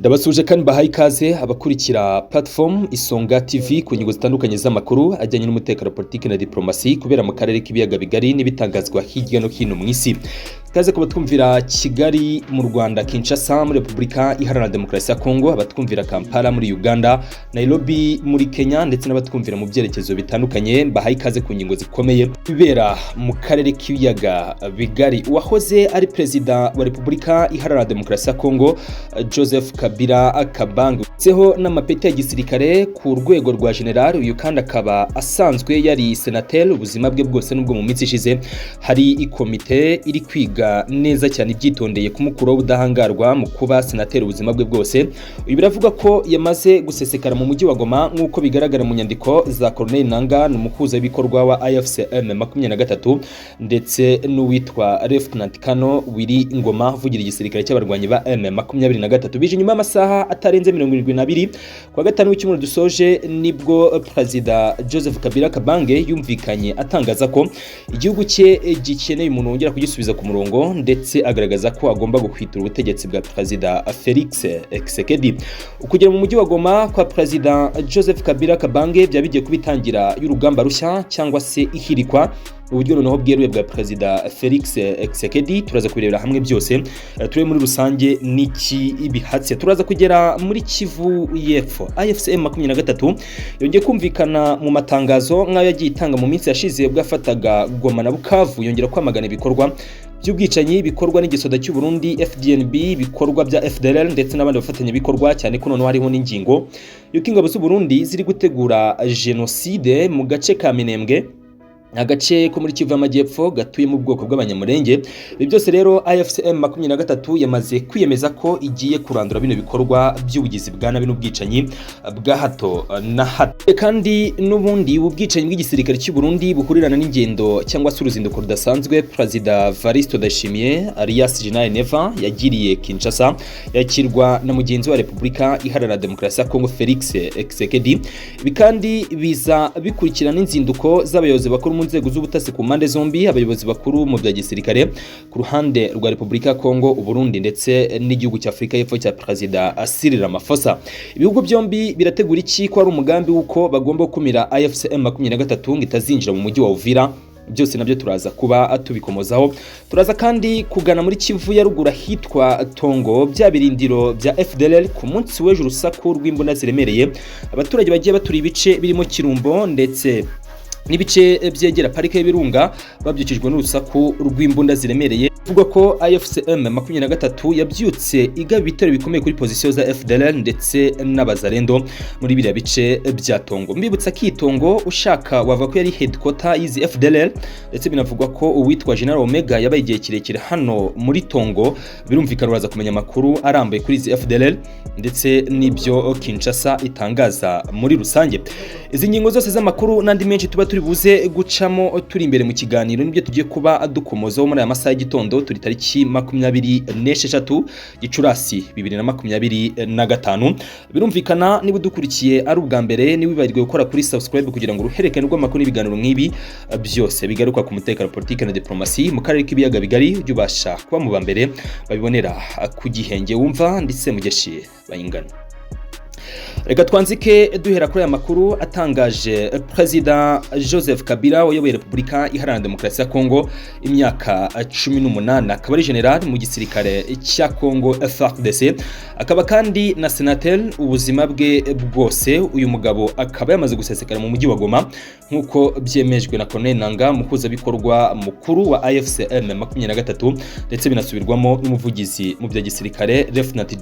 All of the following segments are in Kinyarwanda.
Ndabasuje kandi bahaye ikaze abakurikira platform Isonga TV ku nyungu zitandukanye z'amakuru ajyanye n'umutekano, politiki na diplomasi kubera mu karere k'ibiyaga bigari n'ibitangazwa hirya no hino mu isi. Kaze ko batwumvira Kigali mu Rwanda, Kinshasa muri Republika Iharanira Demokarasi ya Kongo, abatwumvira Kampala muri Uganda, Nairobi muri Kenya ndetse n'abatwumvira mu byerekezo bitandukanye. Bahaye ikaze ku nyungu zikomeye bibera mu karere k'ibiyaga bigari. Uwahoze ari perezida wa Republika Iharanira Demokarasi ya Kongo Joseph Kabila Kabange seho n'amapeti ya gisirikare ku rwego rwa general, uyu kandi akaba asanzwe yari senateur ubuzima bwe bwose nubwo mu minsi ishize hari ikomite iri kwiga neza cyane ibyitondeye kumukura ubudahangarwa mu kuba senateur ubuzima bwe bwose. Uyu biravuga ko yamaze gusesekara mu mujyi wa Goma nk'uko bigaragara mu nyandiko za Colonel Nanga n'umukuza w'ibikorwa wa AFCM 23 ndetse n'uwitwa Lieutenant Kano Willy Ngoma vugira igisirikare cy'abarwanyi ba M23 bije nyuma amasaha atarenze 72 kwa gatanu w'icyumweru dusoje nibwo Perezida Joseph Kabila Kabange yumvikanye atangaza ko igihugu cye gikeneye umuntu wongera kugisubiza ku murongo ndetse agaragaza ko agomba guhwitura ubutegetsi bwa Perezida Felix Tshisekedi. Ukugera mu mujyi wa Goma kwa Perezida Joseph Kabila Kabange byabigiye kubitangira y'urugamba rushya cyangwa se ihirikwa uburyo noneho bweruye bwa Perezida Felix Tshisekedi. Turaza kubirebera hamwe byose, turi muri rusange niki ibihatse. Turaza kugera muri Kivu y'Epfo. AFCM 23 yongeye kumvikana mu matangazo nk'ayo yagiye itanga mu minsi yashize bwafataga Goma na Bukavu, yongera kwamagana ibikorwa by'ubwicanyi bikorwa n'igisoda cy'u Burundi FDNB, bikorwa bya FDLR ndetse n'abandi bafatanya bikorwa, cyane ko noneho hariho n'ingingo yuko ingabo z'u Burundi ziri gutegura genocide mu gace ka Minembwe, agace ko muri Kivu y'Amajyepfo gatuye mu bwoko bw'abanyamurenge. Ibi byose rero AFCM 23 yamaze kwiyemeza ko igiye kurandura bino bikorwa by'ubugizi bwa nabi n'ubwicanyi bwa hato na hato. Kandi n'ubundi ubwicanyi bw'igisirikare cy'u Burundi bukurirana n'ingendo cyangwa se uruzinduko rudasanzwe Perezida Varisto Ndayishimiye alias General Neva yagiriye Kinshasa, yakirwa na mugenzi wa Republika Iharanira Demokarasi ya Kongo Felix Tshisekedi. Ibi kandi biza bikurikirana inzinduko z'abayobozi bakuru mu nzego z'ubutasi ku mpande zombi, abayobozi bakuru mu bya gisirikare ku ruhande rwa Republika ya Kongo, Uburundi ndetse n'igihugu cya Afrika y'Epfo cya Perezida Cyril Ramaphosa. Ibihugu byombi birategura iki ko ari umugambi w'uko bagomba gukumira AFCM 23 ngo itazinjira mu mujyi wa Uvira. Byose nabyo turaza kuba tubikomozaho. Turaza kandi kugana muri Kivu ya ruguru hitwa Tongo, bya birindiro bya FDLR ku munsi w'ejo urusaku rw'imbunda ziremereye. Abaturage bagiye baturi ibice birimo Kirumbo ndetse n'ibice byegera parike y'Ibirunga babyukijwe n'urusaku rw'imbunda ziremereye. Vuga ko AFCM 23 yabyutse igaba ibitero bikomeye kuri position za FDLR ndetse n'abazarendo muri biriya bice bya Tongo. Mbibutsa ko Tongo ushaka wava ko yari headquarter y'izi FDLR ndetse binavugwa ko uwitwa General Omega yabaye igihe kirekire hano muri Tongo. Birumvikana uraza kumenya amakuru arambuye kuri izi FDLR ndetse n'ibyo Kinshasa itangaza muri rusange. Izi ngingo zose z'amakuru n'andi menshi tuba turi buze gucamo turi imbere mu kiganiro nibyo tugiye kuba dukomozaho muri aya masaha y'igitondo. Turi tariki 26 Gicurasi 2025. Birumvikana niba dukurikiye ari ubwa mbere niwibagiwe gukora kuri subscribe kugira ngo uruherekane rw'amakuru n'ibiganiro nk'ibi byose bigaruka ku mutekano, politiki na diplomasi mu karere k'ibiyaga bigari, ujye ubasha kuba mu bambere babibonera ku gihenge wumva ndetse mugeshiye bayingana. Reka twanzike duhera kuri aya makuru atangaje Perezida Joseph Kabila wayoboye Republika Iharanira Demokarasi ya Kongo imyaka 18, akaba ari general mu gisirikare cya Kongo FARDC, akaba kandi na senateur ubuzima bwe bwose. Uyu mugabo akaba yamaze gusesekara mu mujyi wa Goma nk'uko byemejwe na Colonel Nanga mukuza bikorwa mukuru wa AFCM 23 ndetse binasubirwamo n'umuvugizi mu bya gisirikare Lieutenant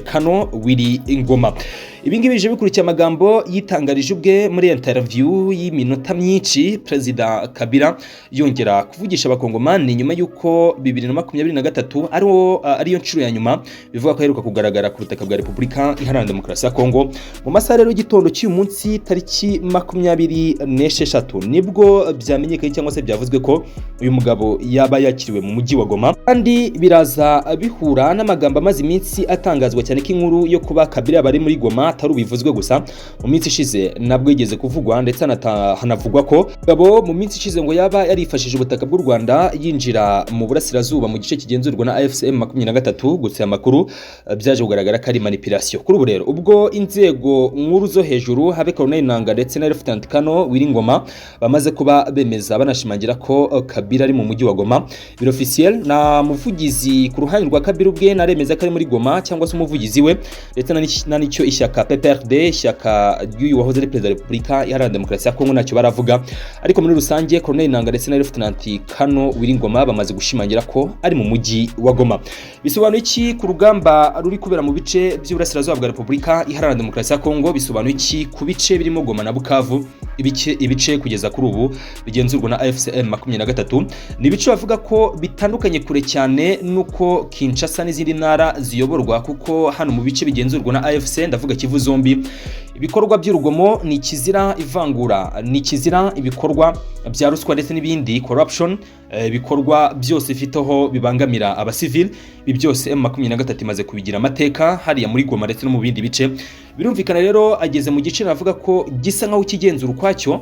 Kano Willy Ngoma. Ibingibi bije bikurikiye amagambo yitangarije ubwe muri interview y'iminota myinshi. Perezida Kabila yongera kuvugisha abakongomani nyuma y'uko 2023 ariyo nshuro ya nyuma bivuga ko aheruka kugaragara ku butaka bwa Republika Iharanira Demokarasi ya Kongo. Mu masaha rero y'igitondo cy'uyu munsi tariki 26 nibwo byamenyekanye cyangwa se byavuzwe ko uyu mugabo yaba yakiriwe mu mujyi wa Goma, kandi biraza bihura n'amagambo amaze iminsi atangazwa cyane ko inkuru yo kuba Kabila bari muri Goma atari ubivuzwe gusa mu minsi ishize nabwo yigeze kuvugwa ndetse hanavugwa ko Gabo mu minsi ishize ngo yaba yarifashije ubutaka bw'u Rwanda yinjira mu burasirazuba mu gice kigenzurwa na AFCM 23 gusa amakuru byaje kugaragara ko ari manipulation. Kuri ubu rero ubwo inzego nkuru zo hejuru habe Colonel Nanga ndetse na Lieutenant Kano Wiringoma bamaze kuba bemeza banashimangira ko Kabila ari mu mujyi wa Goma, biro officiel na muvugizi ku ruhande rwa Kabila ubwe naremeza ko ari muri Goma cyangwa se umuvugizi we ndetse na nicyo ishyaka PPRD ishyaka ry'uyu wahoze ari Perezida wa Repubulika Iharanira Demokarasi ya Kongo nacyo baravuga, ariko muri rusange Colonel Nanga ndetse na Lieutenant Kano Wiringoma bamaze gushimangira ko ari mu mujyi wa Goma. Bisobanuye iki ku rugamba ruri kubera mu bice by'uburasirazuba bwa Repubulika Iharanira Demokarasi ya Kongo? Bisobanuye iki ku bice birimo Goma na Bukavu, ibice kugeza kuri ubu bigenzurwa na AFCM 23? Ni ibice bavuga ko bitandukanye kure cyane nuko Kinshasa n'izindi ntara ziyoborwa, kuko hano mu bice bigenzurwa na AFC ndavuga Kivu zombi ibikorwa by'urugomo ni kizira, ivangura ni kizira, ibikorwa bya ruswa ndetse n'ibindi corruption, ibikorwa byose ifiteho bibangamira abasivili, ibi byose M23 imaze kubigira amateka hariya muri Goma ndetse no mu bindi bice. Birumvikana rero ageze mu gice navuga ko gisa nkaho kigenzura ukwacyo.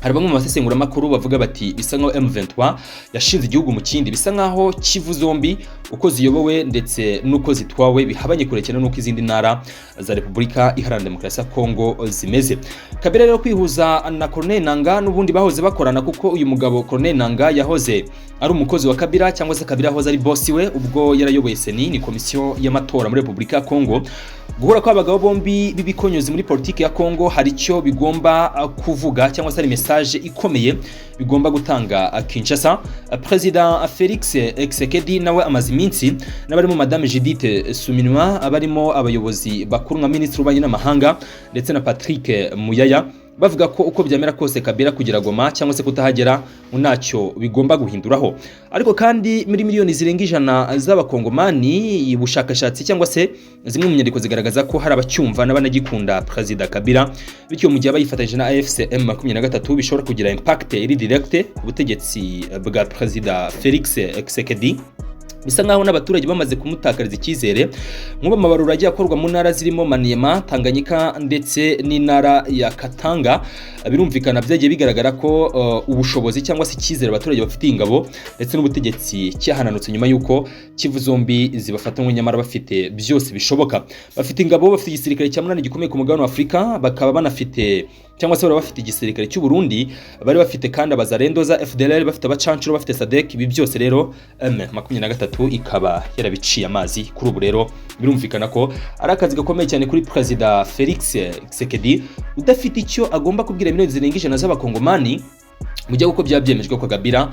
Hari bamwe mu basesengura makuru bavuga bati bisa nkaho M23 yashinze igihugu mu kindi, bisa nkaho Kivu zombi uko ziyobowe ndetse nuko zitwawe bihabanye kure cyane nuko izindi ntara za Repubulika Iharanira Demokarasi ya Kongo zimeze. Kabila rero kwihuza na Colonel Nanga n'ubundi bahoze bakorana, kuko uyu mugabo Colonel Nanga yahoze ari umukozi wa Kabila cyangwa se Kabila yahoze ari boss we ubwo yarayoboye Seni, ni komisiyo y'amatora muri Repubulika ya Kongo. Guhura kw'abagabo bombi b'ibikonyozi muri politiki ya Kongo hari icyo bigomba kuvuga cyangwa se ari message ikomeye bigomba gutanga Kinshasa. President Felix Tshisekedi nawe amaze iminsi n'abarimo Madame Judith Suminwa, abarimo abayobozi bakuru nka Minisitiri w'Ububanyi n'Amahanga ndetse na Patrick Muyaya bavuga ko uko byamera kose Kabila kugira Goma cyangwa se kutahagera unacyo bigomba guhinduraho. Ariko kandi muri miliyoni zirenga 100 z'abakongomani ubushakashatsi cyangwa se zimwe mu nyandiko zigaragaza ko hari abacyumva n'abanagikunda President Kabila, bityo mu gihe abayifatanyije na AFCM 23 bishobora kugira impact iri direct ku butegetsi bwa President Felix Tshisekedi. Bisa nkaho n'abaturage bamaze kumutakariza icyizere. Nk'ubu amabarura agiye akorwa mu ntara zirimo Maniema, Tanganyika ndetse n'intara ya Katanga, birumvikana byagiye bigaragara ko ubushobozi cyangwa se icyizere abaturage bafitiye ingabo ndetse n'ubutegetsi cyahananutse nyuma y'uko Kivu zombi zibafatanywe nyamara bafite byose bishoboka. Bafite ingabo, bafite igisirikare cya munani gikomeye ku mugabane wa Afurika, bakaba banafite cyangwa se bafite igisirikare cy'u Burundi, bari bafite kandi abazarendo za FDLR, bafite abacancuro, bafite SADC. Ibi byose rero M23 ikaba yarabiciye amazi. Kuri ubu rero birumvikana ko ari akazi gakomeye cyane kuri President Felix Tshisekedi udafite icyo agomba kubwira miliyoni zirenga 100 z'abakongomani mu gihe uko byabyemejwe ko Kabila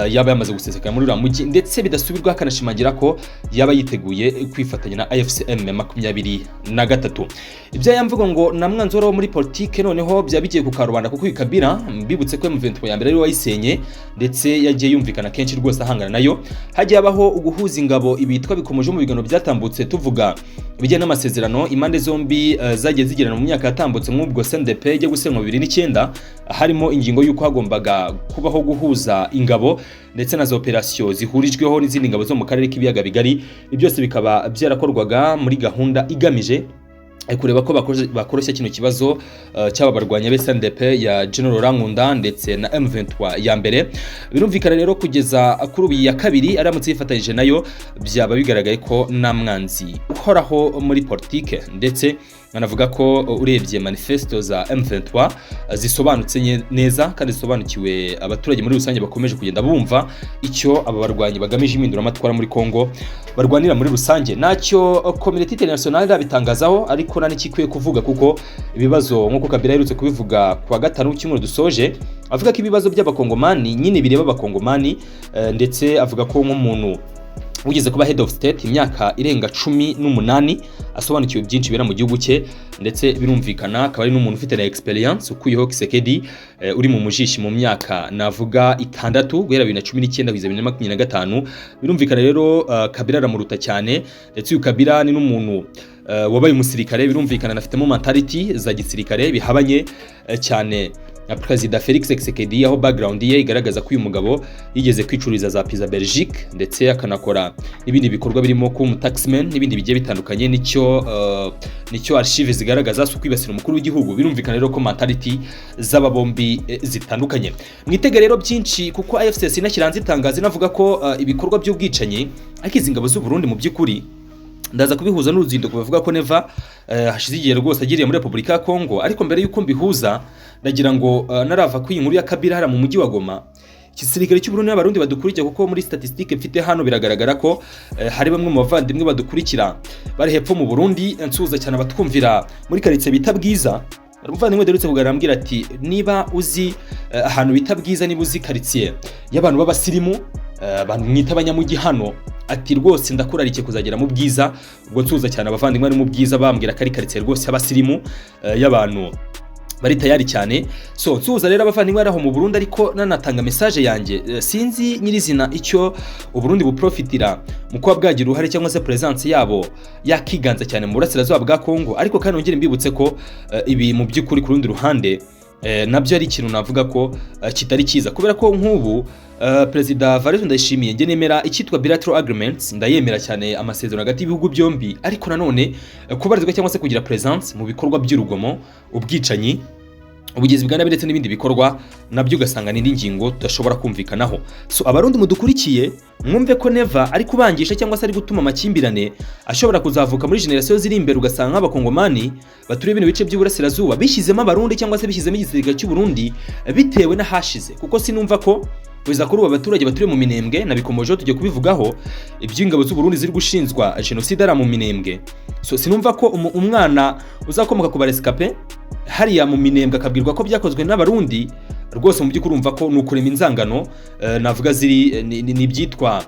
yaba yamaze guseseka muri uriya mujyi, ndetse bidasubirwa akanashimangira ko yaba yiteguye kwifatanya na AFCM 23. Ibyo yamvuga ngo na mwanzuro wo muri politike noneho byabigiye ku karubanda, kuko Kabila mbibutse ko M23 ya mbere ari wayisenye ndetse yagiye yumvikana kenshi rwose ahangana nayo. Hagiye abaho uguhuza ingabo, ibitwa bikomeje mu bigano byatambutse, tuvuga bijyana n'amasezerano impande zombi zagiye zigirana mu myaka yatambutse, nk'ubwo CNDP ijya gusenywa 2009 harimo ingingo y'uko hagombaga kubaho guhuza ingabo ndetse na za operasiyo zihurijweho n'izindi ngabo zo mu karere k'ibiyaga bigari. Ibi byose bikaba byarakorwaga muri gahunda igamije kureba ko bakoroshya kino kibazo cy'aba barwanya be CNDP ya General Rankunda ndetse na M23 ya mbere. Birumvikana rero kugeza kuri ubu ya kabiri aramutse yifatanyije nayo byaba bigaragaye ko nta mwanzi uhoraho muri politike, ndetse anavuga ko urebye manifesto za M23 zisobanutse neza kandi zisobanukiwe abaturage muri rusange bakomeje kugenda bumva icyo aba barwanyi bagamije impindura amatwara muri Kongo barwanira muri rusange. Nacyo community international bitangazaho, ariko nani kikwiye kuvuga, kuko ibibazo nk'uko Kabila yerutse kubivuga kwa gatanu cy'umuro dusoje, avuga ko ibibazo by'abakongomani nyine bireba abakongomani, ndetse avuga ko nk'umuntu ugeze kuba head of state imyaka irenga 18 asobanukiwe byinshi bera mu gihugu cye, ndetse birumvikana akaba ari n'umuntu ufite na experience ukuyeho Tshisekedi uri mu mujishi mu myaka navuga 6 guhera 2019 kugeza 2025. Birumvikana rero Kabila aramuruta cyane, ndetse uyu Kabila ni n'umuntu wabaye umusirikare, birumvikana anafitemo mentality za gisirikare bihabanye cyane na Perezida Felix Tshisekedi, aho background ye igaragaza ko uyu mugabo yigeze kwicururiza za pizza Belgique ndetse akanakora n'ibindi bikorwa birimo ko umutaxman n'ibindi bigiye bitandukanye. Nicyo archives zigaragaza so kwibasira umukuru w'igihugu. Birumvikana rero ko mentality z'aba bombi zitandukanye. Mwitege rero byinshi kuko AFCC inakiranze itangaza inavuga ko ibikorwa by'ubwicanyi akiza ingabo z'u Burundi mu by'ukuri ndaza kubihuza n'uruzinduko bavuga ko Neva hashize igihe rwose agiriye muri Republika ya Kongo. Ariko mbere yuko mbihuza ndagira ngo narava ku inkuru ya Kabila hara mu mujyi wa Goma. Igisirikare cy'u Burundi n'abarundi badukurikira kuko muri statistique mfite hano biragaragara ko hari bamwe mu bavandimwe badukurikira bari hepfo mu Burundi. Nsuhuza cyane abatwumvira muri quartier bita Bwiza. Umuvandimwe derutse kugarambira ati niba uzi ahantu bita Bwiza, niba uzi quartier y'abantu b'abasirimu abantu mwita abanyamujyi hano, ati rwose ndakurarike kuzagera mu Bwiza. Ubwo nsuhuza cyane abavandimwe ari mu Bwiza bambwira ko ari quartier rwose y'abasirimu y'abantu bari tayari cyane. So nsuhuza rero abavandimwe araho mu Burundi, ariko nanatanga message yanjye sinzi nyirizina icyo u Burundi buprofitira mu kuba bwagira uruhare cyangwa se presence yabo yakiganza cyane mu burasirazuba bwa Kongo. Ariko kandi ongere mbibutse ko ibi mu by'ukuri ku rundi ruhande nabyo ari ikintu navuga ko kitari cyiza, kubera ko nk'ubu Perezida Valéry Ndayishimiye nge nemera icyitwa bilateral agreements, ndayemera cyane amasezerano hagati y'ibihugu byombi. Ariko nanone kubarizwa cyangwa se kugira presence mu bikorwa by'urugomo, ubwicanyi, ubugezi bwa nabi ndetse n'ibindi bikorwa nabyo ugasanga n'indi ngingo tudashobora kumvikanaho. So abarundi mudukurikiye mwumve ko Neva ari kubangisha cyangwa se ari gutuma amakimbirane ashobora kuzavuka muri generation ziri imbere. Ugasanga abakongomani baturiye ibintu bice by'uburasirazuba bishyizemo abarundi cyangwa se bishyizemo igisirikare cy'u Burundi bitewe n'ahashize, kuko sinumva ko kugeza kuri ubu abaturage baturiye mu Minembwe nabikomojeho tujye kubivugaho iby'ingabo z'u Burundi ziri gushinjwa genocide ara mu Minembwe. So sinumva ko umwana uzakomoka ku barescape hariya mu Minembwe akabwirwa ko byakozwe n'abarundi. Rwose mu by'ukuri urumva ko nukurema inzangano navuga ziri ni byitwa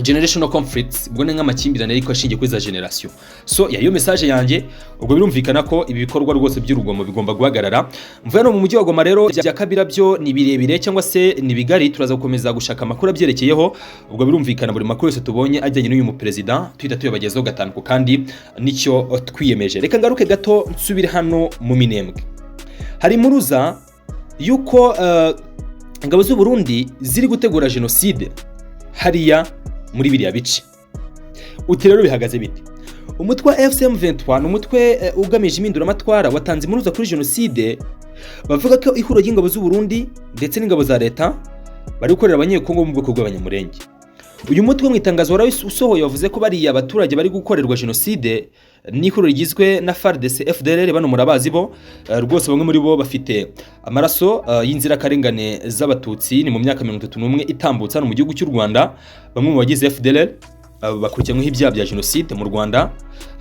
generational conflicts, ubwo ni nk'amakimbirane ariko ashingiye kuri za generation. So yariyo message yanjye. Ubwo birumvikana ko ibi bikorwa rwose by'urugomo bigomba guhagarara. Mvuye no mu mujyi wa Goma rero bya Kabila byo ni birebire cyangwa se ni bigari, turaza gukomeza gushaka amakuru abyerekeyeho. Ubwo birumvikana buri makuru yose tubonye ajyanye n'uyu mu president twita tuyabagezeho gatanu kandi nicyo twiyemeje. Reka ngaruke gato nsubire hano mu Minembwe. Hari muruza yuko ingabo z'u Burundi ziri gutegura genocide hariya muri biriya bice. Uti rero bihagaze bite? Umutwe wa FCM 23 n'umutwe ugamije impinduramatwara watanze impuruza kuri genocide, bavuga ko ihuro ry'ingabo z'u Burundi ndetse n'ingabo za leta bari gukorera abanyekongo mu bwoko bw'abanyamurenge. Uyu mutwe mu itangazo wari usohoye wavuze ko bari abaturage bari gukorerwa genocide n'ihuro rigizwe na FARDC FDLR. Bano murabazi bo rwose, bamwe muri bo bafite amaraso y'inzira karengane z'abatutsi ni mu myaka 31 itambutsa no mu gihugu cy'u Rwanda. Bamwe mu bagize FDLR bakurikiranyweho ibyaha bya genocide mu Rwanda,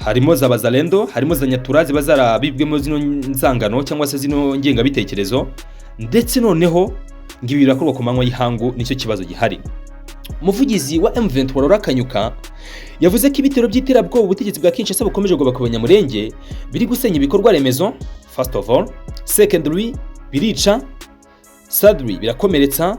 harimo za Bazalendo, harimo za Nyaturazi bazarabibwemo zino nzangano cyangwa se zino ngengabitekerezo, ndetse noneho ngibi birakorwa ku manywa y'ihangu. Nicyo kibazo gihari. Umuvugizi wa M23 Laurent Kanyuka yavuze ko ibitero by'iterabwoba ubutegetsi bwa Kinshasa bukomeje gubaka abanyamurenge biri gusenya ibikorwa remezo. First of all, secondly birica, thirdly birakomeretsa,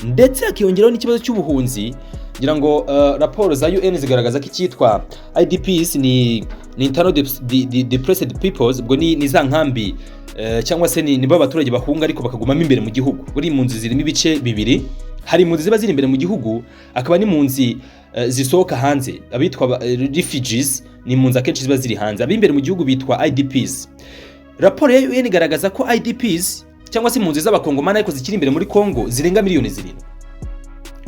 ndetse akiyongeraho n'ikibazo cy'ubuhunzi. Ngira ngo raporo za UN zigaragaza ko icyitwa IDPs ni internal displaced peoples, ubwo ni za nkambi cyangwa se ni abaturage bahunga ariko bakagumamo imbere mu gihugu. Buri impunzi zirimo ibice bibiri, hari impunzi ziba ziri imbere mu gihugu, akaba n'impunzi zisohoka hanze abitwa refugees, ni impunzi akenshi ziba ziri hanze. Abimbere mu gihugu bitwa IDPs. Raporo ya UN igaragaza ko IDPs cyangwa se impunzi z'abakongomani ariko zikiri imbere muri Kongo zirenga miliyoni 7.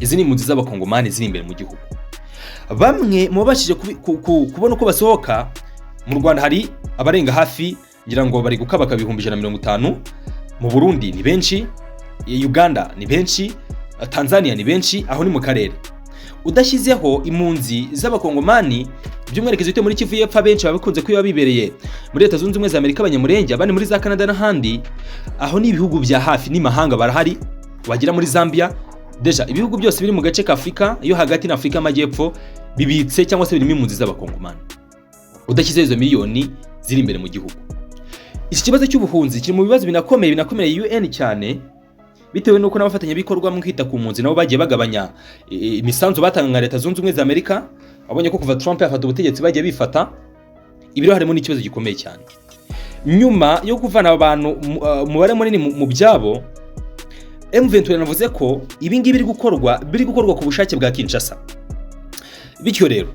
Izi ni impunzi z'abakongomani ziri imbere mu gihugu. Bamwe mu babashije kubona uko basohoka mu Rwanda hari abarenga hafi, ngira ngo bari gukabaka 150. Mu Burundi ni benshi, Uganda ni benshi, Tanzania ni benshi, aho ni mu karere. Udashyizeho impunzi z'abakongomani by'umwihariko zite muri Kivu y'Epfo, benshi babikunze kwiba bibereye muri Leta Zunze Ubumwe za Amerika, abanyamurenge abandi muri za Canada n'ahandi. Aho ni ibihugu bya hafi n'imahanga barahari. Wagira muri Zambia, deja ibihugu byose biri mu gace ka Afrika yo hagati na Afrika y'Amajyepfo bibitse cyangwa se birimo impunzi z'abakongomani. Udashyize izo miliyoni ziri imbere mu gihugu. Iki kibazo cy'ubuhunzi kiri mu bibazo binakomeye UN cyane, bitewe nuko n'abafatanyabikorwa mu kwita ku mpunzi nabo bagiye bagabanya imisanzu batanga nka Leta Zunze Ubumwe za Amerika. Abonye ko kuva Trump yafata ubutegetsi bagiye bifata ibiro, harimo n'ikibazo gikomeye cyane. nyuma yo kuvana abantu umubare munini mu byabo, M23 yanavuze ko ibi ngibi biri gukorwa ku bushake bwa Kinshasa. Bityo rero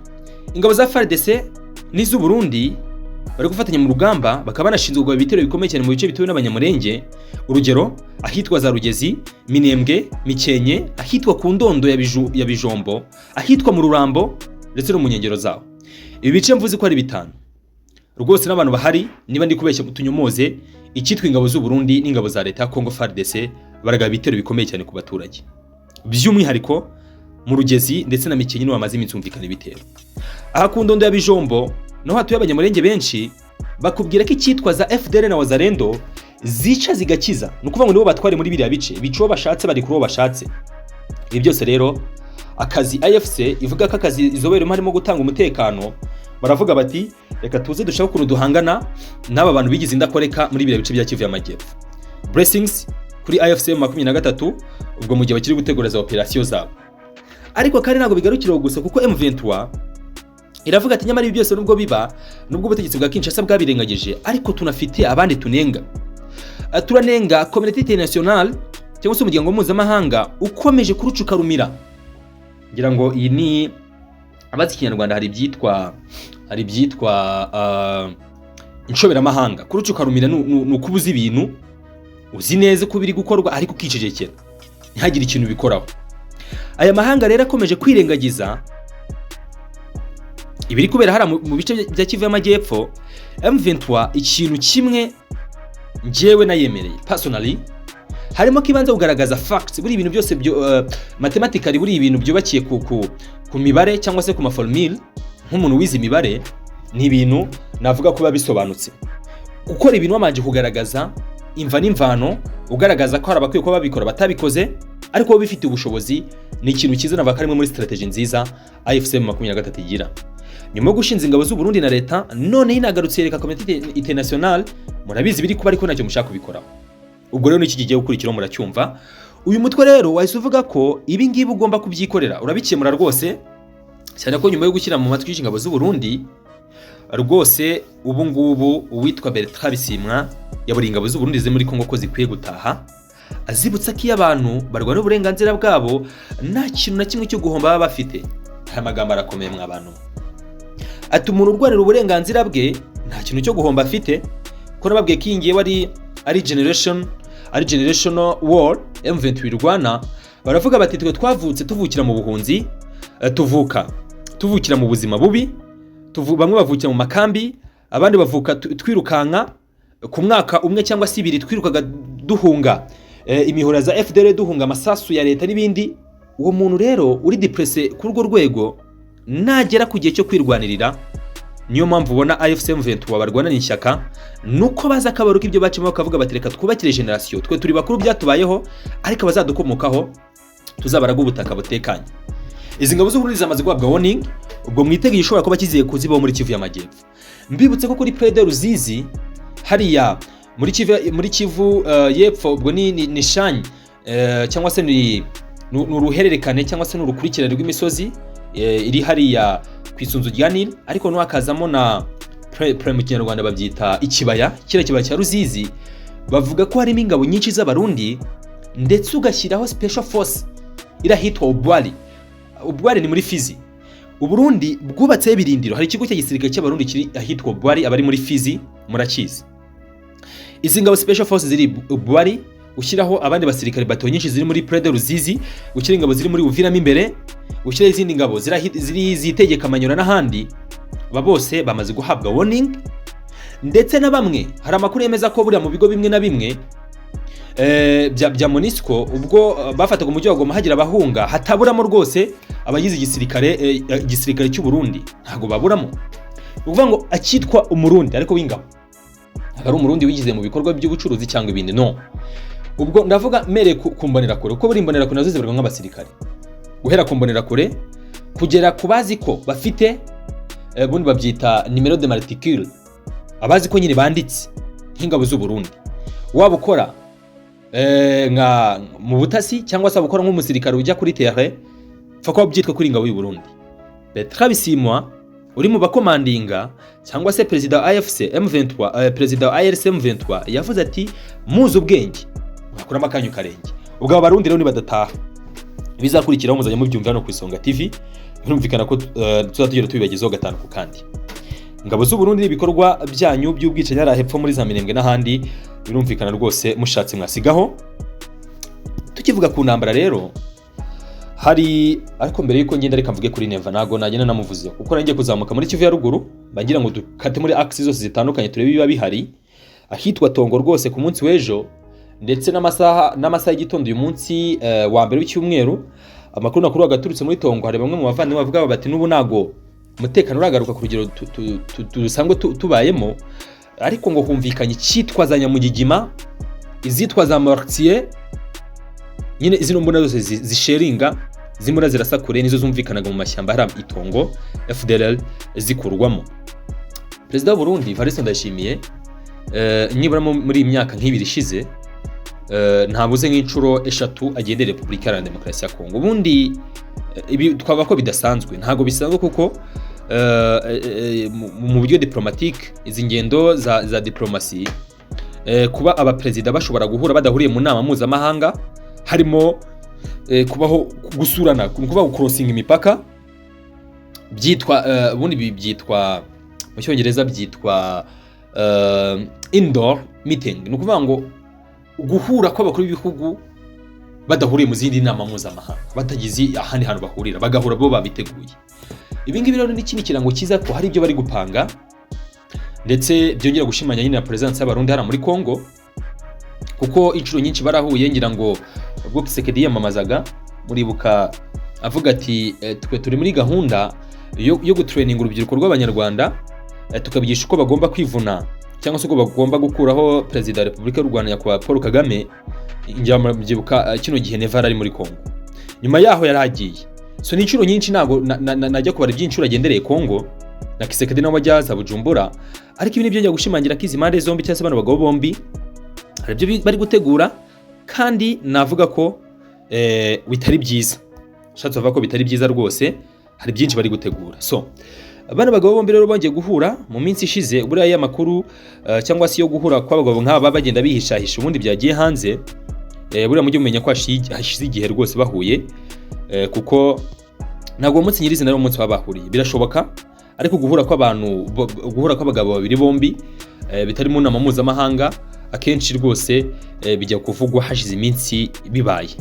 ingabo za FARDC n'iz'u Burundi bari gufatanya mu rugamba, bakaba banashinzwe kugaba ibitero bikomeye cyane mu bice bituwe n'abanyamurenge, urugero ahitwa za Rugezi, Minembwe, Mikenke, ahitwa ku Ndondo ya Bijombo, ahitwa mu Rurambo ndetse no mu nkengero zawo. Ibi bice mvuze ko ari bitanu rwose, n'abantu bahari niba ndi kubeshya mutunyomoze, icyitwa ingabo z'u Burundi n'ingabo za leta ya Congo FARDC baragaba ibitero bikomeye cyane ku baturage, by'umwihariko mu Rugezi ndetse na Mikenke niho bamaze iminsi humvikana ibitero. Aha ku Ndondo ya Bijombo naho hatuye abanyamurenge benshi, bakubwira ko icyitwa za FDL na Wazalendo zica zigakiza, ni ukuvuga ngo nibo batware muri biriya bice, bica uwo bashatse bari kuri uwo bashatse. Ibi byose rero akazi AFC ivuga ko akazi izoberemo harimo gutanga umutekano, baravuga bati reka tuze dushaka ukuntu duhangana n'aba bantu bigize indakoreka muri biriya bice bya Kivu y'Amajyepfo. Blessings kuri AFC 23 ubwo mu gihe bakiri gutegura za operation zabo. Ariko kandi ntabwo bigarukira gusa, kuko M23 iravuga ati nyamara ibi byose nubwo biba, nubwo ubutegetsi bwa Kinshasa bwabirengagije, ariko tunafite abandi tunenga. Turanenga community international cyangwa se umuryango mpuzamahanga ukomeje kurucuka rumira. Ngira ngo iyi ni abazi Kinyarwanda hari byitwa inshoberamahanga. Kurucuka rumira ni ukubuza ibintu uzi neza ko biri gukorwa ariko ukicecekera ntihagire ikintu bikoraho. Aya mahanga rero akomeje kwirengagiza ibiri kubera hara mu bice bya Kivu y'Amajyepfo. M23 ikintu kimwe njyewe nayemereye personally, harimo kibanza kugaragaza facts, buri ibintu byose mathematically, buri ibintu byubakiye ku mibare cyangwa se ku maformule. Nk'umuntu wize imibare, ni ibintu navuga kuba bisobanutse. Gukora ibintu wamanje kugaragaza imva n'imvano, ugaragaza ko hari abakwiye kuba babikora batabikoze, ariko bo bifite ubushobozi, ni ikintu cyiza navuga karimo muri strategy nziza AFC 23 igira. Nyuma yo gushinza ingabo z'u Burundi na leta, none inagarutse yereka community international, murabizi biri kuba ariko ntacyo mushaka kubikoraho. Ubwo rero n'iki kigiye gukurikiraho muracyumva. Uyu mutwe rero wahise uvuga ko ibi ngibi ugomba kubyikorera, urabikemura rwose, cyane ko nyuma yo gushyira mu matwi y'ingabo z'u Burundi rwose ubu ngubu uwitwa Bertrand Bisimwa yaburi ingabo z'u Burundi muri Kongo ko zikwiye gutaha, azibutsa ko abantu barwana uburenganzira bwabo nta kintu na kimwe cyo guhomba baba bafite. Aya magambo arakomeye mwa bantu. Ati umuntu urwanira uburenganzira bwe nta kintu cyo guhomba afite, ko nababwiye ko ingiye ari generational war. M23 Rwanda baravuga bati twe twavutse tuvukira mu buhunzi, tuvukira mu buzima bubi, bamwe bavukira mu makambi, abandi bavuka twirukanka ku mwaka umwe cyangwa se ibiri, twirukaga duhunga imihora za FDL, duhunga amasasu ya leta n'ibindi. Uwo muntu rero uri depressé kuri urwo rwego nagera ku gihe cyo kwirwanirira. Niyo mpamvu ubona AFC M23 barwana n'ishyaka, nuko baza akabaruka ibyo bacimo bakavuga bati reka twubakire generation, twe turi bakuru byatubayeho, ariko abazadukomokaho tuzabaraga ubutaka butekanye. Izi ngabo z'u Burundi zamaze guhabwa warning, ubwo mwitege ishobora kuba kiziye kuzibaho muri Kivu y'Amajyepfo. Mbibutse ko kuri Prede Ruzizi hariya muri Kivu y'Epfo, ubwo ni Shanyi cyangwa se ni uruhererekane cyangwa se n'urukurikirane rw'imisozi iri hariya ku isunzu rya Nile, ariko no hakazamo na mu Kinyarwanda babyita ikibaya, kira kibaya cya Ruzizi. Bavuga ko harimo ingabo nyinshi z'abarundi, ndetse ugashyiraho special force irahitwa Ubwari ni muri Fizi. Uburundi bwubatse ibirindiro, hari ikigo cya gisirikare cy'abarundi kiri ahitwa Ubwari, abari muri Fizi murakizi. Izi ngabo special force ziri Ubwari, ushyiraho abandi basirikare bato nyinshi ziri muri Prede Ruzizi, ushyira ingabo ziri muri Uviramo imbere, ushyira izindi ngabo ziri zitegeka Manyura n'ahandi. Aba bose bamaze guhabwa warning, ndetse na bamwe hari amakuru yemeza ko buriya mu bigo bimwe na bimwe bya MONUSCO ubwo bafataga umujyi wa Goma hagira abahunga, hataburamo rwose abagize igisirikare cy'u Burundi, ntago baburamo. Uvuga ngo akitwa umurundi ariko w'ingabo, ari umurundi wigize mu bikorwa by'ubucuruzi cyangwa ibindi, no. Ubwo ndavuga mere kumbonera kure, uko buri mbonera kure nazo zibarwa nk'abasirikare, guhera kumbonera kure kugera kubazi ko bafite bundi babyita numero de matricule, abazi ko nyine banditse nk'ingabo z'u Burundi. Waba ukora nka mu butasi cyangwa se abukora nk'umusirikare ujya kuri terre, fa ko byitwa kuri ingabo y'u Burundi. Bertrand Bisimwa uri mu bakomandinga cyangwa se perezida wa AFC M23 perezida wa ARC M23 yavuze ati muzi ubwenge bakuramo akanyu karenge. Ubwo abarundi rero nibadataha bizakurikiraho muzajya mubyumva no ku Isonga TV, birumvikana ko tuzatugera tubibagezaho gatanu ku kandi. Ingabo z'u Burundi ibikorwa byanyu by'ubwicanyi ari hepfo muri za Minembwe n'ahandi, birumvikana rwose mushatse mwasigaho. Tukivuga ku ntambara rero hari ariko mbere yuko ngenda reka mvuge kuri Neva nago nagenda namuvuze kuko nangiye kuzamuka muri Kivu ya ruguru bagira ngo dukate muri axis zose zitandukanye turebe biba bihari ahitwa Tongo rwose ku munsi w'ejo ndetse n'amasaha y'igitondo uyu munsi wa mbere w'icyumweru. Amakuru nakuru agaturutse muri Tongo hari bamwe mu bavandimwe bavuga bati n'ubu nago umutekano uragaruka ku rugero dusangwe tubayemo, ariko ngo humvikanye cyitwaza Nyamugigima, izitwa za Mortier, nyine izino mbona zose zisheringa zimura zirasakure nizo zumvikanaga mu mashyamba hari Itongo FDLR zikurwamo. Perezida wa Burundi Evariste Ndayishimiye nibura muri imyaka nk'ibiri ishize ntabuze nk'inshuro eshatu agendera Repubulika Iharanira Demokarasi ya Kongo. Ubundi ibi twaba ko bidasanzwe, ntago bisanzwe kuko mu buryo diplomatique izi ngendo za diplomasi kuba abaperezida bashobora guhura badahuriye mu nama mpuzamahanga harimo kubaho gusurana, kuba gucrossing imipaka byitwa ubundi byitwa mu Cyongereza byitwa indoor meeting. Ni ukuvuga ngo guhura kw'abakuru b'ibihugu badahuriye mu zindi nama mpuzamahanga, batagize ahandi hantu bahurira, bagahura bo babiteguye. Ibi ngibi rero ni ikindi kirango cyiza ko hari ibyo bari gupanga ndetse byongera gushimanya nyine na presence y'abarundi hano muri Kongo, kuko inshuro nyinshi barahuye ngira ngo ubwo Tshisekedi yamamazaga muribuka avuga ati twe turi muri gahunda yo gutraining urubyiruko rw'abanyarwanda tukabigisha uko bagomba kwivuna cyangwa se uko bagomba gukuraho perezida wa Repubulika y'u Rwanda nyakubahwa Paul Kagame. Ngira mubyibuka kino gihe Neva ari muri Kongo, nyuma yaho yaragiye. So ni inshuro nyinshi nago najya kubara by'inshuro agendereye Kongo na Tshisekedi nawe ajyaza Bujumbura, ariko ibi nibyo njya gushimangira ko izi mande zombi cyangwa se bano bagabo bombi hari ibyo bari gutegura kandi navuga ko bitari byiza. Shatse bavuga ko bitari byiza rwose, hari byinshi bari gutegura. So abana bagabo bombi rero bongeye guhura mu minsi ishize, buriya y'amakuru cyangwa se yo guhura kw'abagabo nk'aba bagenda bihishahisha ubundi byagiye hanze. Buriya mujye mumenya ko hashize igihe rwose bahuye, kuko ntabwo umunsi nyirizina ari umunsi babahuriye, birashoboka, ariko guhura kw'abagabo babiri bombi bitari mu nama mpuzamahanga akenshi rwose bijya kuvugwa hashize iminsi bibaye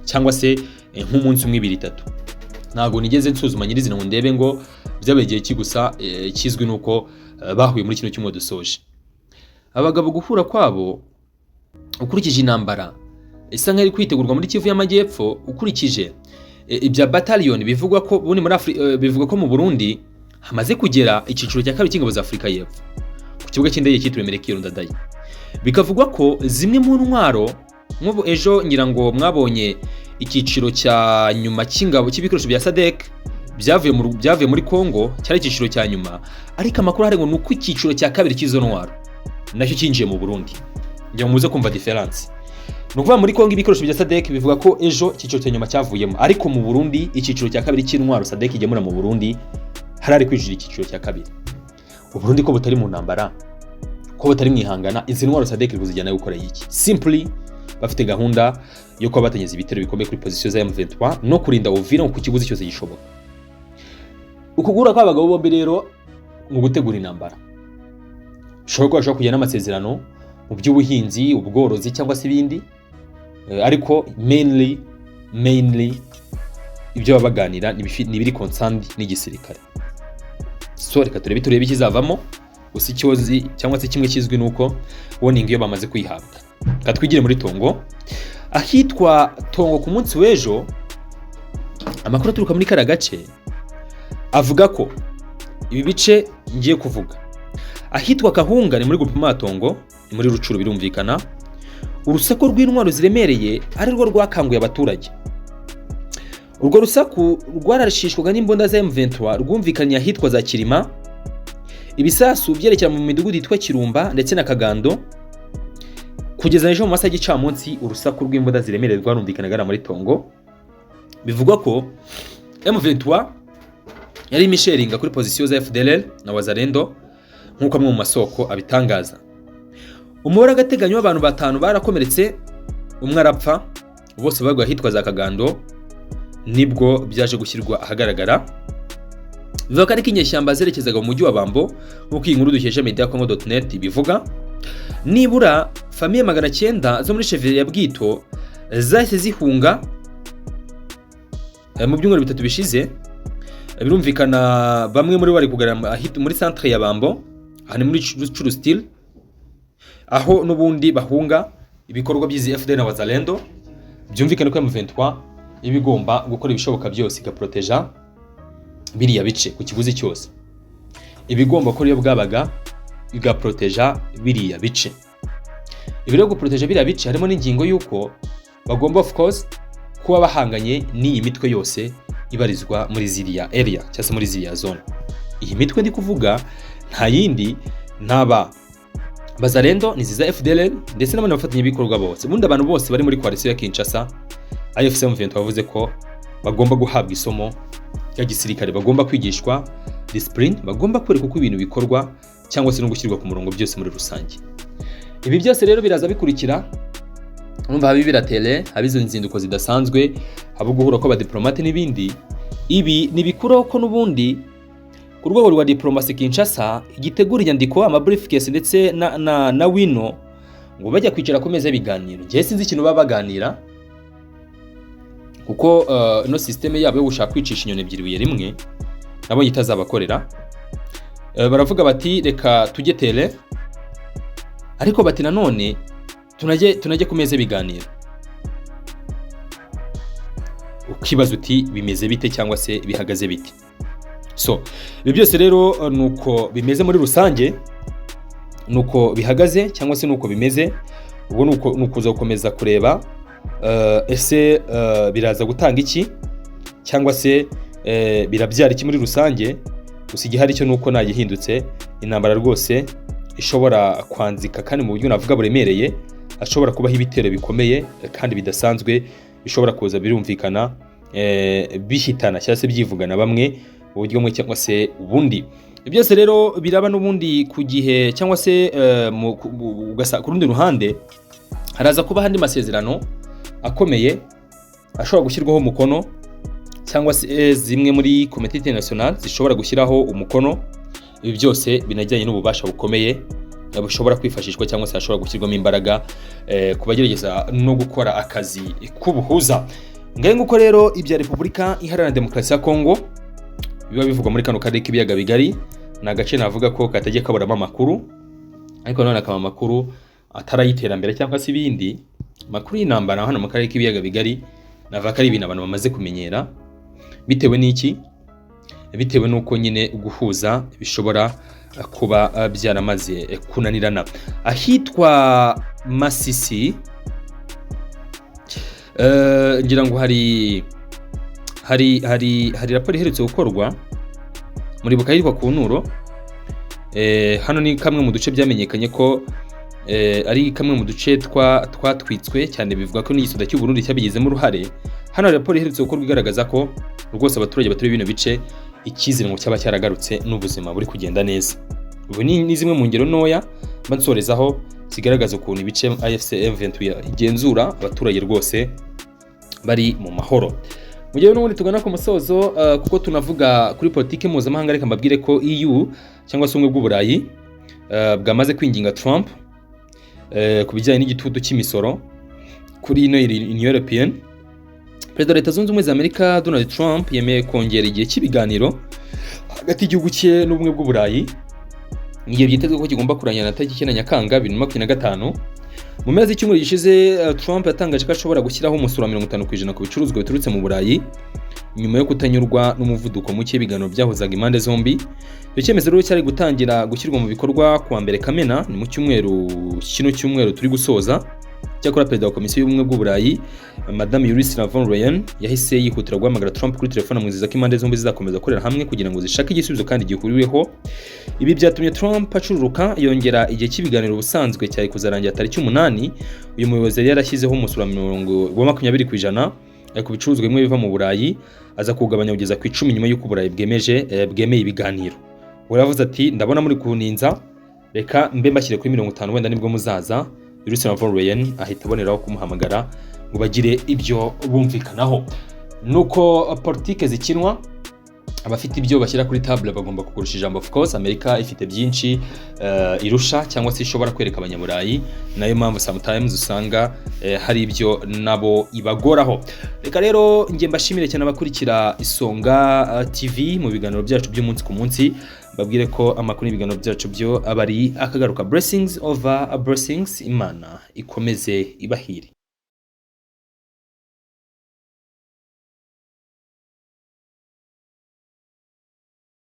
cyangwa se nk'umunsi umwe 2-3. Ntabwo nigeze nsuzuma nyirizina ngo ndebe ngo byabegeye ki, gusa kizwi nuko bahuye muri kino cyumwe dusoje. Abagabo guhura kwabo ukurikije intambara isa nk'ari kwitegurwa muri Kivu y'Amajyepfo, ukurikije ibya battalion bivugwa ko buni muri bivugwa ko mu Burundi hamaze kugera icyiciro cya kabiri cy'ingabo za Afrika y'Epfo ku kibuga cy'indege cyitiriwe Melchior Ndadaye. Bikavugwa ko zimwe mu ntwaro nk'ubu ejo ngira ngo mwabonye icyiciro cya nyuma cy'ingabo cy'ibikoresho bya SADC byavuye muri Kongo, cyari icyiciro cya nyuma, ariko amakuru hari ngo nuko icyiciro cya kabiri cy'izo ntwaro nacyo cyinjiye mu Burundi. Ngira muze kumva difference. Nukuva muri Kongo ibikoresho bya SADC bivuga ko ejo icyiciro cya nyuma cyavuyemo, ariko mu Burundi icyiciro cya kabiri cy'intwaro SADC igemura mu Burundi harari kwijira icyiciro cya kabiri. U Burundi ko butari mu ntambara, ko butari mwihangana, izi ntwaro SADC kuzijyana gukora iki? Simply bafite gahunda yo kuba batanyeza ibitero bikomeye kuri position za M23 no kurinda Uvira ku kiguzi cyose gishoboka. Ukugura kw'abagabo bombi rero mu gutegura intambara bashobora kujyana amasezerano mu by'ubuhinzi, ubworozi cyangwa se ibindi, ariko mainly ibyo babaganira ni biri concerned n'igisirikare. So reka turebe ikizavamo, gusa icyozi cyangwa se kimwe kizwi nuko warning iyo bamaze kwihabwa. Katwigire muri Tongo, ahitwa Tongo ku munsi w'ejo. Amakuru aturuka muri kara gace avuga ko ibi bice ngiye kuvuga ahitwa Kahunga ni muri groupe Tongo, ni muri Rucuru, birumvikana urusaku rw'intwaro ziremereye ari rwo rwakanguye abaturage. Urwo rusaku rwararashishwaga n'imbunda za M23 rwumvikanye ahitwa za Kirima, ibisasu byerekera mu midugudu yitwa Kirumba ndetse na Kagando. Kugeza ejo mu masaha y'igicamunsi urusaku rw'imbunda ziremereye rwarumvikanaga muri Tongo. Bivugwa ko M23 yari imisheringa kuri pozisiyo za FDLR na Wazalendo nk'uko amwe mu masoko abitangaza. Umubare w'agateganyo w'abantu 5 barakomeretse, umwe arapfa, bose bagwa ahitwa za Kagando, nibwo byaje gushyirwa ahagaragara. Bivuga ko ari inyeshyamba zerekezaga mu mujyi wa Bambo nk'uko iyi nkuru dukesha mediacongo.net bivuga. Nibura famiye 900 zo muri Chevalier ya Bwito zahise zihunga mu byumweru 3 bishize. Birumvikana bamwe muri bari kugarama muri centre ya Bambo, hani muri Churu Style, aho nubundi bahunga ibikorwa by'izi FDL na Wazalendo. Byumvikana ko M23 ibigomba gukora ibishoboka byose igaproteja biriya bice ku kiguzi cyose. Ibigomba ko iyo bwabaga igaproteja biriya bice. Ibiro guproteja biriya bice harimo n'ingingo yuko bagomba of course kuba bahanganye n'iyi mitwe yose ibarizwa muri ziriya area cyangwa muri ziriya zone. Iyi mitwe ndi kuvuga nta yindi ntaba Bazalendo ni ziza FDLR ndetse n'abandi bafatanya ibikorwa bose. Bundi abantu bose bari muri coalition ya Kinshasa, AFC M23 bavuze ko bagomba guhabwa isomo ya gisirikare, bagomba kwigishwa discipline, bagomba kwereka uko ibintu bikorwa cyangwa se no gushyirwa ku murongo byose muri rusange. Ibi byose rero biraza bikurikira, urumva habi biratele, habizo nzinduko zidasanzwe, habo guhura ko abadiplomate n'ibindi. Ibi nibikuraho ko nubundi ku rwego rwa diplomasi Kinshasa igitegura inyandiko amabriefcase ndetse na wino ngo bajya kwicara ku meza biganiro. Ngiye sinzi ikintu baba baganira kuko no systeme yabo yo gushaka kwicisha inyoni ebyiri buye rimwe nabonye itazabakorera. Baravuga bati reka tujye tele, ariko bati nanone tunajye ku meza biganiro. Ukibaza uti bimeze bite cyangwa se bihagaze bite? So ibi byose rero nuko bimeze muri rusange, nuko bihagaze cyangwa se nuko bimeze. Ubwo nuko uzakomeza kureba ese biraza gutanga iki cyangwa se birabyara iki muri rusange. Gusa igihari cyo nuko nagihindutse intambara rwose ishobora kwanzika kandi mu buryo navuga buremereye, ashobora kubaho ibitero bikomeye kandi bidasanzwe bishobora kuza birumvikana bihitana cyangwa se byivugana bamwe uburyo mwe cyangwa se ubundi. Byose rero biraba n'ubundi ku gihe cyangwa se ku rundi ruhande haraza kuba handi masezerano akomeye ashobora gushyirwaho umukono cyangwa se zimwe muri Comité International zishobora gushyiraho umukono. Ibi byose binajyanye n'ububasha bukomeye bushobora kwifashishwa cyangwa se hashobora gushyirwamo imbaraga kubagerageza no gukora akazi k'ubuhuza. Ngaye nguko rero ibya Repubulika Iharanira Demokarasi ya Kongo biba bivugwa muri kano karere k'ibiyaga bigari. Na gace navuga ko katajye kaburamo amakuru, ariko none akaba amakuru atarayiterambere cyangwa se ibindi makuru y'intambara hano mu karere k'ibiyaga bigari. Navuga ko ari ibintu abantu bamaze kumenyera. Bitewe n'iki? Bitewe n'uko nyine guhuza bishobora kuba byaramaze kunanirana. Ahitwa Masisi ngira ngo hari raporo iherutse gukorwa muri bukayirwa ku Nturo. Hano ni kamwe mu duce byamenyekanye ko ari kamwe mu duce twatwitswe cyane. Bivuga ko n'igisoda cy'u Burundi cyabigizemo uruhare. Hano raporo iherutse gukorwa igaragaza ko rwose abaturage baturiye bino bice ikizere ngo cyaba cyaragarutse n'ubuzima buri kugenda neza. Ubu ni zimwe mu ngero ntoya bansorezaho zigaragaza ukuntu ibice AFC M23 igenzura abaturage rwose bari mu mahoro. Mu gihe n'ubundi tugana ku musozo kuko tunavuga kuri politike mpuzamahanga, reka mbabwire ko EU cyangwa se ubumwe bw'Uburayi bwamaze kwinginga Trump ku bijyanye n'igitutu cy'imisoro kuri ino Union European. Perezida wa Leta Zunze Ubumwe za Amerika Donald Trump yemeye kongera igihe cy'ibiganiro hagati y'igihugu cye n'ubumwe bw'Uburayi. Igihe byitezwe ko kigomba kurangira na tariki 9 Nyakanga 2025. Mu mezi y'icyumweru gishize Trump yatangaje ko ashobora gushyiraho umusoro wa 50% ku bicuruzwa biturutse mu Burayi nyuma yo kutanyurwa n'umuvuduko muke ibiganiro byahuzaga impande zombi. Icyo cyemezo rero cyari gutangira gushyirwa mu bikorwa kuwa mbere Kamena, ni mu cyumweru turi gusoza. Cyakora perezida wa komisiyo y'ubumwe bw'Uburayi Madame Ursula von der Leyen yahise yihutira guhamagara Trump kuri telefone amwizeza ko impande zombi zizakomeza gukorera hamwe kugira ngo zishake igisubizo kandi gihuriweho. Ibi byatumye Trump acururuka yongera igihe cy'ibiganiro ubusanzwe cyari kuzarangira tariki 8. Uyu muyobozi yari yarashyizeho umusoro wa 20% ku bicuruzwa bimwe biva mu Burayi aza kugabanya kugeza ku 10 nyuma y'uko Burayi bwemeye ibiganiro. Uravuze ati ndabona muri kuninza reka mbe mbashyire kuri 50 wenda nibwo muzaza. Ursula von der Leyen ahita aboneraho kumuhamagara ngo bagire ibyo bumvikanaho. Nuko politike zikinwa abafite ibyo bashyira kuri table bagomba kukurusha ijambo. Of course Amerika ifite byinshi irusha cyangwa se ishobora kwereka abanyaburayi, nayo mpamvu sometimes usanga hari ibyo nabo ibagoraho. Reka rero nge mbashimire cyane abakurikira Isonga TV mu biganiro byacu by'umunsi ku munsi, babwire ko amakuru y'ibiganiro byacu byo abari akagaruka. Blessings over blessings, Imana ikomeze ibahire.